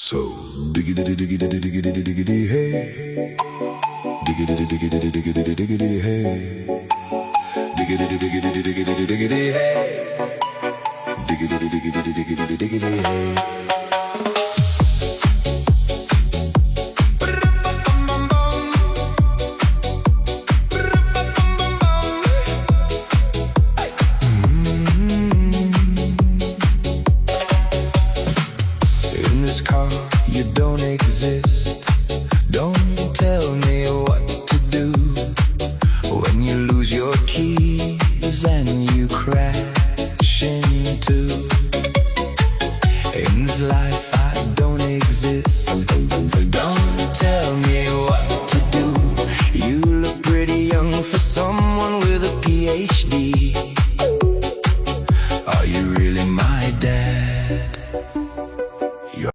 So diggity diggity diggity diggity hey, diggity diggity diggity diggity hey, diggity diggity diggity diggity hey, diggity diggity diggity diggity hey. In this car, you don't exist. Don't tell me what to do when you lose your keys and you crash into. In this life, I don't exist.